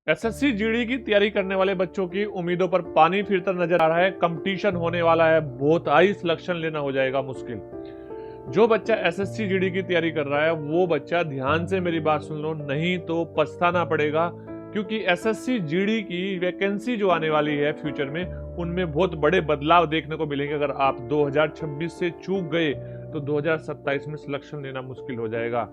SSC GD की तैयारी करने वाले बच्चों की उम्मीदों पर पानी फिरता नजर आ रहा है। कंपटीशन होने वाला है, बहुत हाई सिलेक्शन लेना हो जाएगा मुश्किल। जो बच्चा एसएससी जीडी की तैयारी कर रहा है वो बच्चा ध्यान से मेरी बात सुन लो, नहीं तो पछताना पड़ेगा। क्योंकि एसएससी जीडी की वैकेंसी जो आने वाली है फ्यूचर में, उनमें बहुत बड़े बदलाव देखने को मिलेंगे। अगर आप 2026 से चूक गए तो 2027 में सिलेक्शन लेना मुश्किल हो जाएगा।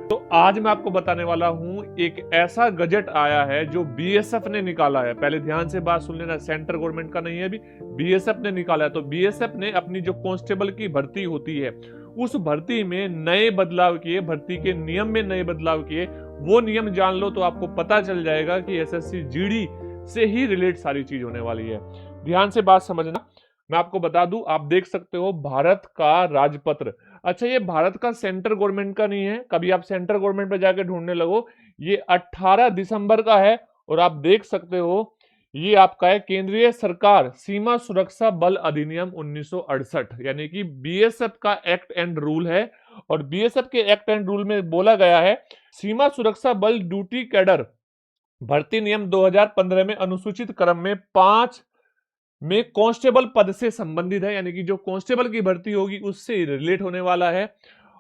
तो आज मैं आपको बताने वाला हूं, एक ऐसा गजट आया है जो बीएसएफ ने निकाला है। पहले ध्यान से बात सुन लेना, सेंट्रल गवर्नमेंट का नहीं है, अभी बीएसएफ ने निकाला है। तो बीएसएफ ने अपनी जो कांस्टेबल की भर्ती होती है उस भर्ती में नए बदलाव किए, भर्ती के नियम में नए बदलाव किए। वो नियम जान लो तो आपको पता चल जाएगा कि एसएससी जीडी से ही रिलेट सारी चीज होने वाली है। ध्यान से बात समझना। मैं आपको बता दूं, आप देख सकते हो भारत का राजपत्र। अच्छा, ये भारत का सेंट्रल गवर्नमेंट का नहीं है, कभी आप सेंट्रल गवर्नमेंट पे जाके ढूंढने लगो। ये 18 दिसंबर का है और आप देख सकते हो ये आपका है केंद्रीय सरकार सीमा सुरक्षा बल अधिनियम 1968, यानी कि बीएसएफ का एक्ट एंड रूल है। और बीएसएफ के एक्ट एंड रूल में बोला गया है, सीमा सुरक्षा बल ड्यूटी कैडर भर्ती नियम 2015 में अनुसूचित क्रम में 5 में कांस्टेबल पद से संबंधित है, यानी कि जो कांस्टेबल की भर्ती होगी उससे रिलेट होने वाला है।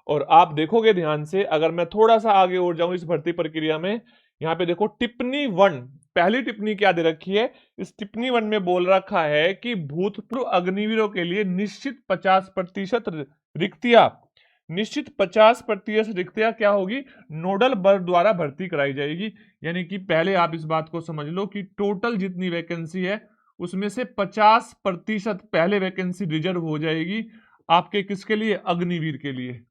और आप देखोगे ध्यान से, अगर मैं थोड़ा सा आगे और जाऊं इस भर्ती प्रक्रिया में, यहां पे देखो टिप्पणी 1, पहली टिप्पणी क्या दे रखी है। इस टिप्पणी 1 में बोल रखा है कि भूतपूर्व अग्निवीरों के लिए निश्चित 50% रिक्तियां, निश्चित 50% रिक्तियां क्या होगी, नोडल बल द्वारा भर्ती कराई जाएगी। यानी कि पहले आप इस बात को समझ लो कि टोटल जितनी वैकेंसी है उसमें से 50% पहले वैकेंसी रिजर्व हो जाएगी आपके किसके लिए, अग्निवीर के लिए।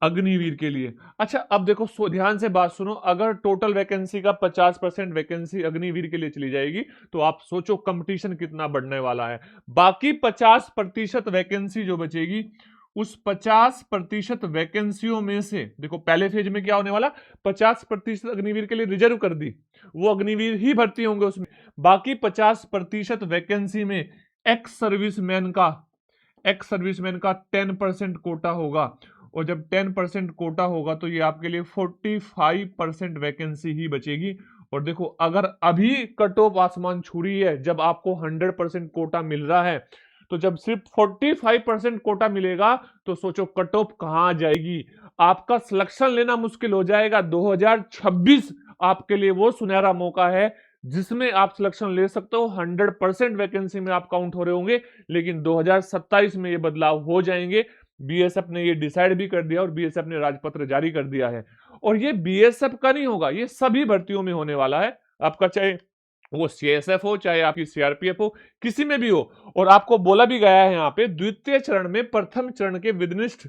अग्निवीर के लिए। अच्छा, अब देखो ध्यान से बात सुनो, अगर टोटल वैकेंसी का 50% वैकेंसी अग्निवीर के लिए चली जाएगी तो आप सोचो कंपटीशन कितना बढ़ने वाला है। बाकी 50% वैकेंसी जो बचेगी, उस 50% वैकेंसियों में से देखो पहले फेज में क्या होने वाला, 50% अग्निवीर के लिए रिजर्व कर दी, वो अग्निवीर ही भर्ती होंगे उसमें। बाकी 50% वैकेंसी में एक्स सर्विसमैन का 10% कोटा होगा। और जब 10% कोटा होगा तो ये आपके लिए 45% वैकेंसी ही बचेगी। और देखो, अगर अभी कट ऑफ आसमान छू रही है, जब आपको 100% कोटा मिल रहा है, तो जब सिर्फ 45% कोटा मिलेगा तो सोचो कट ऑफ कहां जाएगी। आपका सिलेक्शन लेना मुश्किल हो जाएगा। 2026 आपके लिए वो सुनहरा मौका है जिसमें आप सिलेक्शन ले सकते हो। 100% वैकेंसी में आप काउंट हो रहे होंगे, लेकिन 2027 में ये बदलाव हो जाएंगे। बीएसएफ ने ये डिसाइड भी कर दिया और बीएसएफ ने राजपत्र जारी कर दिया है। और ये बीएसएफ का नहीं होगा, ये सभी भर्तियों में होने वाला है आपका, चाहे वो सीएसएफ हो, चाहे आपकी सीआरपीएफ हो, किसी में भी हो। और आपको बोला भी गया है यहाँ पे, द्वितीय चरण में प्रथम चरण के विनिष्ठ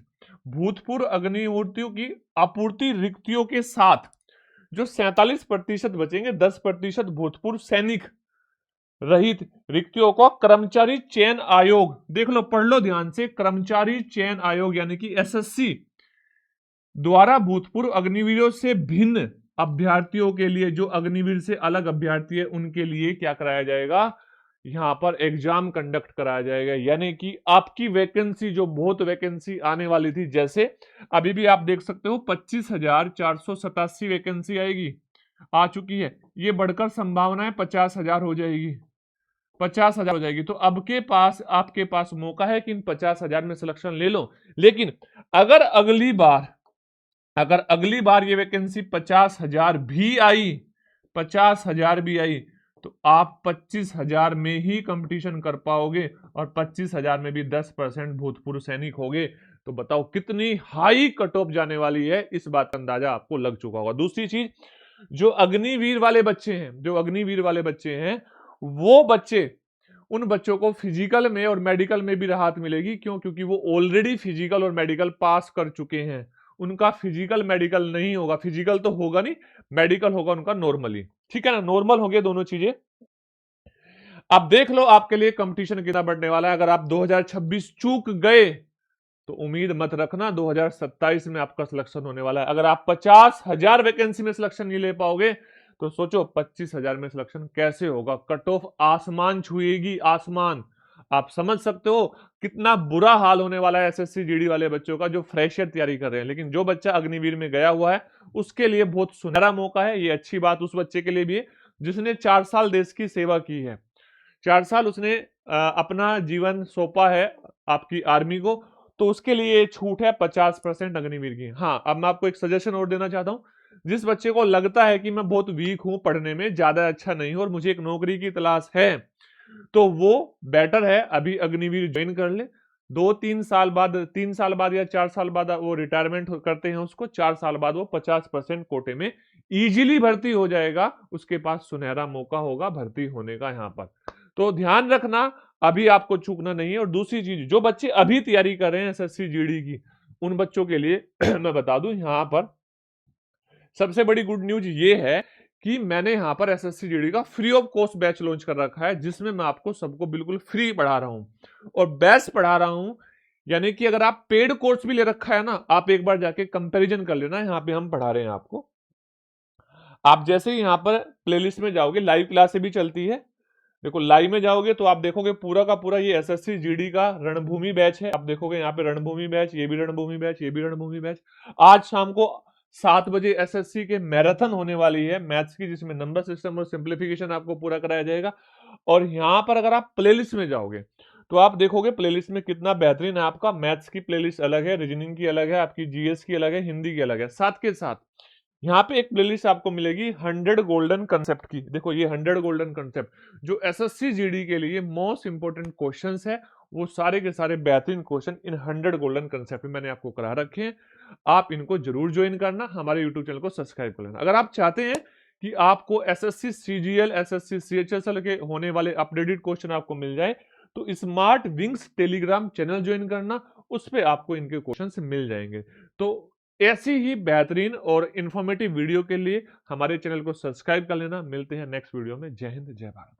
भूतपूर्व अग्निमूर्तियों की आपूर्ति रिक्तियों के साथ जो 47% बचेंगे, 10% भूतपूर्व सैनिक रहित रिक्तियों को कर्मचारी चयन आयोग, देख लो पढ़ लो ध्यान से, कर्मचारी चयन आयोग यानी कि एसएससी द्वारा भूतपूर्व अग्निवीरों से भिन्न अभ्यर्थियों के लिए, जो अग्निवीर से अलग अभ्यर्थी है उनके लिए क्या कराया जाएगा, यहां पर एग्जाम कंडक्ट कराया जाएगा। यानी कि आपकी वैकेंसी, जो बहुत वैकेंसी आने वाली थी, जैसे अभी भी आप देख सकते हो 25,487 वैकेंसी आएगी, आ चुकी है, ये बढ़कर संभावना है 50,000 हो जाएगी, 50,000 हो जाएगी। तो अब के पास आपके पास मौका है कि इन 50,000 में सिलेक्शन ले लो। लेकिन अगर अगली बार ये वैकेंसी 50,000 भी आई, 50,000 भी आई, तो आप 25,000 में ही कंपटीशन कर पाओगे और 25,000 में भी 10% भूतपूर्व सैनिक होगे। तो बताओ कितनी हाई कट ऑफ जाने वाली है, इस बात का अंदाजा आपको लग चुका होगा। दूसरी चीज, जो अग्निवीर वाले बच्चे हैं, वो बच्चे, उन बच्चों को फिजिकल में और मेडिकल में भी राहत मिलेगी। क्यों? क्योंकि वो ऑलरेडी फिजिकल और मेडिकल पास कर चुके हैं। उनका फिजिकल मेडिकल नहीं होगा, फिजिकल तो होगा नहीं, मेडिकल होगा उनका नॉर्मली, ठीक है ना, नॉर्मल हो गया दोनों चीजें। अब देख लो आपके लिए कंपटीशन कितना बढ़ने वाला है। अगर आप 2026 चूक गए तो उम्मीद मत रखना 2027 में आपका सिलेक्शन होने वाला है। अगर आप 50,000 वैकेंसी में सिलेक्शन नहीं ले पाओगे तो सोचो 25,000 में सिलेक्शन कैसे होगा। कट ऑफ आसमान छुएगी, आसमान। आप समझ सकते हो कितना बुरा हाल होने वाला है एसएससी जीडी वाले बच्चों का जो फ्रेशर तैयारी कर रहे हैं। लेकिन जो बच्चा अग्निवीर में गया हुआ है उसके लिए बहुत सुनहरा मौका है। ये अच्छी बात उस बच्चे के लिए भी है जिसने 4 साल देश की सेवा की है, 4 साल उसने अपना जीवन सौंपा है आपकी आर्मी को, तो उसके लिए छूट है 50% अग्निवीर की। हाँ, अब मैं आपको एक सजेशन और देना चाहता हूं, जिस बच्चे को लगता है कि मैं बहुत वीक हूं पढ़ने में, ज्यादा अच्छा नहीं हूं और मुझे एक नौकरी की तलाश है, तो वो बेटर है अभी अग्निवीर ज्वाइन कर ले। 2-3 साल बाद, 3 साल बाद या 4 साल बाद वो रिटायरमेंट करते हैं उसको, 4 साल बाद वो 50% कोटे में इजीली भर्ती हो जाएगा। उसके पास सुनहरा मौका होगा भर्ती होने का यहाँ पर। तो ध्यान रखना, अभी आपको चूकना नहीं है। और दूसरी चीज, जो बच्चे अभी तैयारी कर रहे हैं एसएससी जीडी की, उन बच्चों के लिए मैं बता दूं यहां पर सबसे बड़ी गुड न्यूज ये है कि मैंने यहां पर एसएससी जीडी का free of cost batch launch कर रखा है, जिसमें मैं आपको सबको बिल्कुल फ्री पढ़ा रहा हूं और बेस्ट पढ़ा रहा हूं। यानी कि अगर आप पेड कोर्स भी ले रखा है ना, आप एक बार जाके कंपैरिजन कर लेना, यहां पे हम पढ़ा रहे हैं आपको। आप जैसे ही यहां पर प्लेलिस्ट में जाओगे, लाइव क्लासें भी चलती है। देखो लाइव में जाओगे तो आप देखोगे पूरा का पूरा ये एसएससी जीडी का रणभूमि बैच है। आप देखोगे यहाँ पे रणभूमि बैच, ये भी रणभूमि बैच, ये भी रणभूमि बैच। आज शाम को 7 बजे एसएससी के मैराथन होने वाली है मैथ्स की, जिसमें नंबर सिस्टम और सिंप्लीफिकेशन आपको पूरा कराया जाएगा। और यहाँ पर अगर आप प्लेलिस्ट में जाओगे तो आप देखोगे प्लेलिस्ट में कितना बेहतरीन है। आपका मैथ्स की प्लेलिस्ट अलग है, रीजनिंग की अलग है, आपकी जीएस की अलग है, हिंदी की अलग है। साथ के साथ यहाँ पे एक प्लेलिस्ट आपको मिलेगी 100 गोल्डन कंसेप्ट की। देखो ये 100 गोल्डन कंसेप्ट जो एसएससी जीडी के लिए मोस्ट इंपोर्टेंट क्वेश्चंस है, वो सारे के सारे बेहतरीन क्वेश्चन इन 100 गोल्डन कंसेप्ट में मैंने आपको करा रखे हैं। आप इनको जरूर ज्वाइन करना, हमारे यूट्यूब चैनल को सब्सक्राइब कर लेना। अगर आप चाहते हैं कि आपको एसएससी सीजीएल, एसएससी सीएचएसएल के होने वाले अपडेटेड क्वेश्चन आपको मिल जाए, तो smart wings Telegram channel join करना, उस पर आपको इनके क्वेश्चन मिल जाएंगे। तो ऐसी ही बेहतरीन और इंफॉर्मेटिव वीडियो के लिए हमारे चैनल को सब्सक्राइब कर लेना। मिलते हैं नेक्स्ट वीडियो में। जय हिंद, जय भारत।